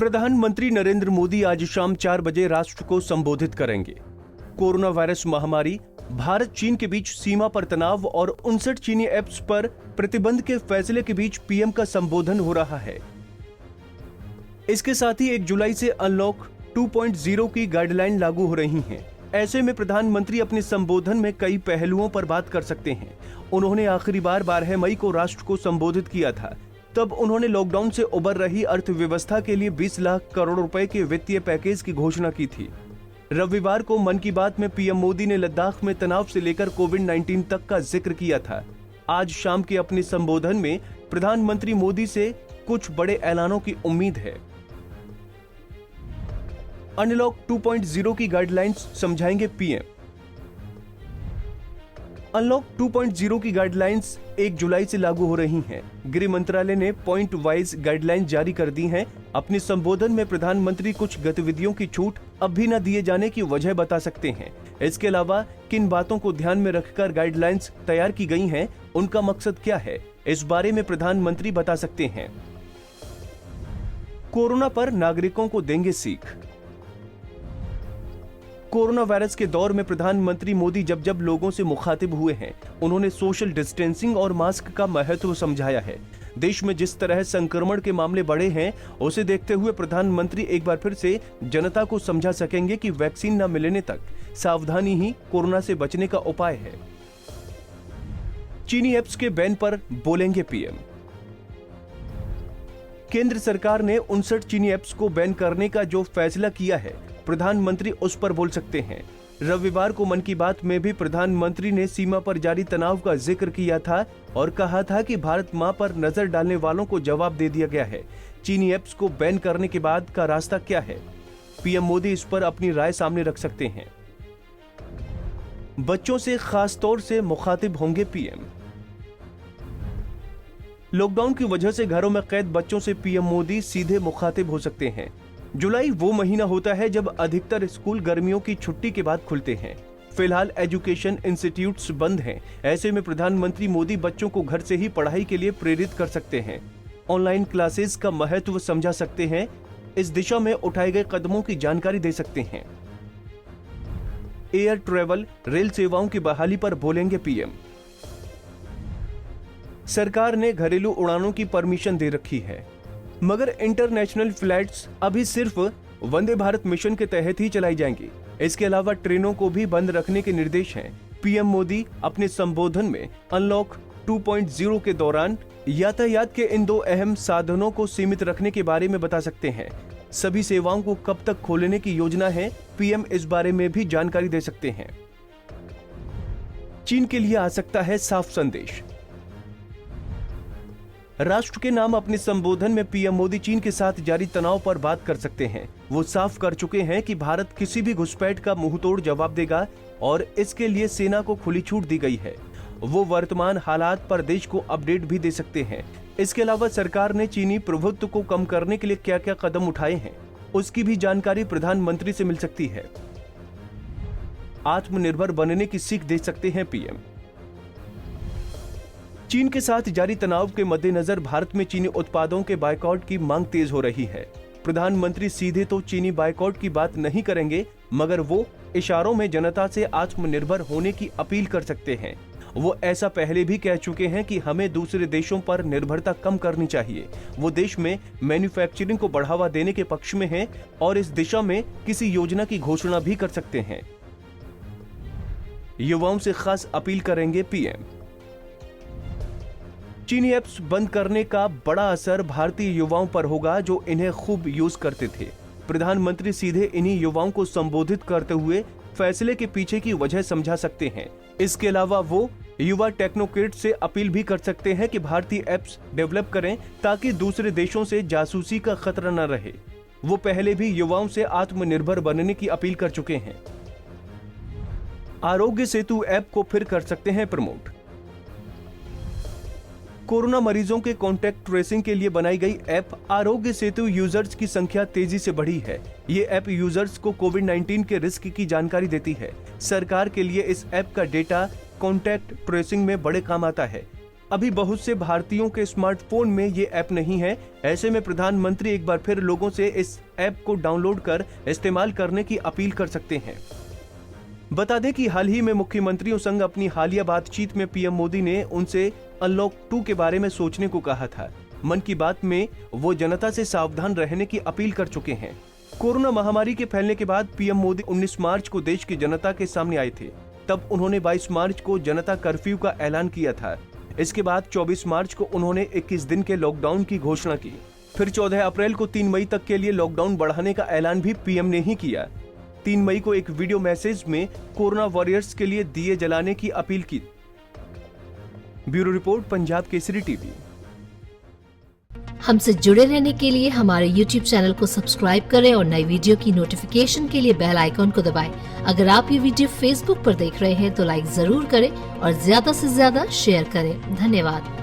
प्रधानमंत्री नरेंद्र मोदी आज शाम 4 बजे राष्ट्र को संबोधित करेंगे। कोरोना वायरस महामारी, भारत चीन के बीच सीमा पर तनाव और 59 चीनी ऐप्स पर प्रतिबंध के फैसले के बीच पीएम का संबोधन हो रहा है। इसके साथ ही 1 जुलाई से अनलॉक 2.0 की गाइडलाइन लागू हो रही हैं। ऐसे में प्रधानमंत्री अपने संबोधन में कई पहलुओं पर बात कर सकते हैं। उन्होंने आखिरी बार 12 मई को राष्ट्र को संबोधित किया था। तब उन्होंने लॉकडाउन से उबर रही अर्थव्यवस्था के लिए 20 लाख करोड़ रुपए के वित्तीय पैकेज की घोषणा की थी। रविवार को मन की बात में पीएम मोदी ने लद्दाख में तनाव से लेकर कोविड-19 तक का जिक्र किया था। आज शाम के अपने संबोधन में प्रधानमंत्री मोदी से कुछ बड़े ऐलानों की उम्मीद है। अनलॉक 2.0 की गाइडलाइंस समझाएंगे पीएम। अनलॉक 2.0 की गाइडलाइंस 1 जुलाई से लागू हो रही हैं। गृह मंत्रालय ने पॉइंट वाइज गाइडलाइन जारी कर दी हैं। अपने संबोधन में प्रधानमंत्री कुछ गतिविधियों की छूट अब भी न दिए जाने की वजह बता सकते हैं। इसके अलावा किन बातों को ध्यान में रखकर गाइडलाइंस तैयार की गई हैं, उनका मकसद क्या है, इस बारे में प्रधानमंत्री बता सकते हैं। कोरोना पर नागरिकों को देंगे सीख। कोरोना वायरस के दौर में प्रधानमंत्री मोदी जब लोगों से मुखातिब हुए हैं, उन्होंने सोशल डिस्टेंसिंग और मास्क का महत्व समझाया है। देश में जिस तरह संक्रमण के मामले बढ़े हैं, उसे देखते हुए प्रधानमंत्री एक बार फिर से जनता को समझा सकेंगे कि वैक्सीन न मिलने तक सावधानी ही कोरोना से बचने का उपाय है। चीनी ऐप्स के बैन पर बोलेंगे पीएम। केंद्र सरकार ने 59 चीनी ऐप्स को बैन करने का जो फैसला किया है, प्रधानमंत्री उस पर बोल सकते हैं। रविवार को मन की बात में भी प्रधानमंत्री ने सीमा पर जारी तनाव का जिक्र किया था और कहा था कि भारत मां पर नजर डालने वालों को जवाब दे दिया गया है। चीनी ऐप्स को बैन करने के बाद का रास्ता क्या है, पीएम मोदी इस पर अपनी राय सामने रख सकते हैं। बच्चों से खास तौर से मुखातिब होंगे पीएम। लॉकडाउन की वजह से घरों में कैद बच्चों से पीएम मोदी सीधे मुखातिब हो सकते हैं। जुलाई वो महीना होता है जब अधिकतर स्कूल गर्मियों की छुट्टी के बाद खुलते हैं। फिलहाल एजुकेशन इंस्टीट्यूट्स बंद हैं। ऐसे में प्रधानमंत्री मोदी बच्चों को घर से ही पढ़ाई के लिए प्रेरित कर सकते हैं। ऑनलाइन क्लासेस का महत्व समझा सकते हैं। इस दिशा में उठाए गए कदमों की जानकारी दे सकते हैं। एयर ट्रेवल, रेल सेवाओं की बहाली पर बोलेंगे पीएम। सरकार ने घरेलू उड़ानों की परमिशन दे रखी है, मगर इंटरनेशनल फ्लाइट्स अभी सिर्फ वंदे भारत मिशन के तहत ही चलाई जाएंगी। इसके अलावा ट्रेनों को भी बंद रखने के निर्देश हैं। पीएम मोदी अपने संबोधन में अनलॉक 2.0 के दौरान यातायात के इन 2 अहम साधनों को सीमित रखने के बारे में बता सकते हैं। सभी सेवाओं को कब तक खोलने की योजना है, पीएम इस बारे में भी जानकारी दे सकते हैं। चीन के लिए आ सकता है साफ संदेश। राष्ट्र के नाम अपने संबोधन में पीएम मोदी चीन के साथ जारी तनाव पर बात कर सकते हैं। वो साफ कर चुके हैं कि भारत किसी भी घुसपैठ का मुंहतोड़ जवाब देगा और इसके लिए सेना को खुली छूट दी गई है। वो वर्तमान हालात पर देश को अपडेट भी दे सकते हैं। इसके अलावा सरकार ने चीनी प्रभुत्व को कम करने के लिए क्या क्या कदम उठाए हैं, उसकी भी जानकारी प्रधानमंत्री से मिल सकती है। आत्मनिर्भर बनने की सीख दे सकते हैं पीएम। चीन के साथ जारी तनाव के मद्देनजर भारत में चीनी उत्पादों के बायकॉट की मांग तेज हो रही है। प्रधानमंत्री सीधे तो चीनी बायकॉट की बात नहीं करेंगे, मगर वो इशारों में जनता से आत्मनिर्भर होने की अपील कर सकते हैं। वो ऐसा पहले भी कह चुके हैं कि हमें दूसरे देशों पर निर्भरता कम करनी चाहिए। वो देश में मैन्युफैक्चरिंग को बढ़ावा देने के पक्ष में हैं और इस दिशा में किसी योजना की घोषणा भी कर सकते हैं। युवाओं से खास अपील करेंगे पीएम। चीनी ऐप्स बंद करने का बड़ा असर भारतीय युवाओं पर होगा जो इन्हें खूब यूज करते थे। प्रधानमंत्री सीधे इन्हीं युवाओं को संबोधित करते हुए फैसले के पीछे की वजह समझा सकते हैं। इसके अलावा वो युवा टेक्नोक्रेट से अपील भी कर सकते हैं कि भारतीय ऐप्स डेवलप करें ताकि दूसरे देशों से जासूसी का खतरा न रहे। वो पहले भी युवाओं से आत्मनिर्भर बनने की अपील कर चुके हैं। आरोग्य सेतु ऐप को फिर कर सकते हैं प्रमोट। कोरोना मरीजों के कॉन्टैक्ट ट्रेसिंग के लिए बनाई गई ऐप आरोग्य सेतु यूजर्स की संख्या तेजी से बढ़ी है। ये ऐप यूजर्स को कोविड-19 के रिस्क की जानकारी देती है। सरकार के लिए इस ऐप का डेटा कॉन्टैक्ट ट्रेसिंग में बड़े काम आता है। अभी बहुत से भारतीयों के स्मार्टफोन में ये ऐप नहीं है। ऐसे में प्रधानमंत्री एक बार फिर लोगों से इस ऐप को डाउनलोड कर इस्तेमाल करने की अपील कर सकते हैं। बता दें कि हाल ही में मुख्यमंत्रियों संग अपनी हालिया बातचीत में पीएम मोदी ने उनसे अनलॉक 2 के बारे में सोचने को कहा था। मन की बात में वो जनता से सावधान रहने की अपील कर चुके हैं। कोरोना महामारी के फैलने के बाद पीएम मोदी 19 मार्च को देश की जनता के सामने आए थे। तब उन्होंने 22 मार्च को जनता कर्फ्यू का ऐलान किया था। इसके बाद 24 मार्च को उन्होंने 21 दिन के लॉकडाउन की घोषणा की। फिर 14 अप्रैल को 3 मई तक के लिए लॉकडाउन बढ़ाने का ऐलान भी पीएम ने ही किया। 3 मई को एक वीडियो मैसेज में कोरोना वॉरियर्स के लिए दिए जलाने की अपील की। Bureau report, Punjab Kesari TV. हमसे जुड़े रहने के लिए हमारे YouTube चैनल को सब्सक्राइब करें और नई वीडियो की नोटिफिकेशन के लिए बेल आइकॉन को दबाएं। अगर आप ये वीडियो Facebook पर देख रहे हैं तो लाइक जरूर करें और ज्यादा से ज्यादा शेयर करें। धन्यवाद।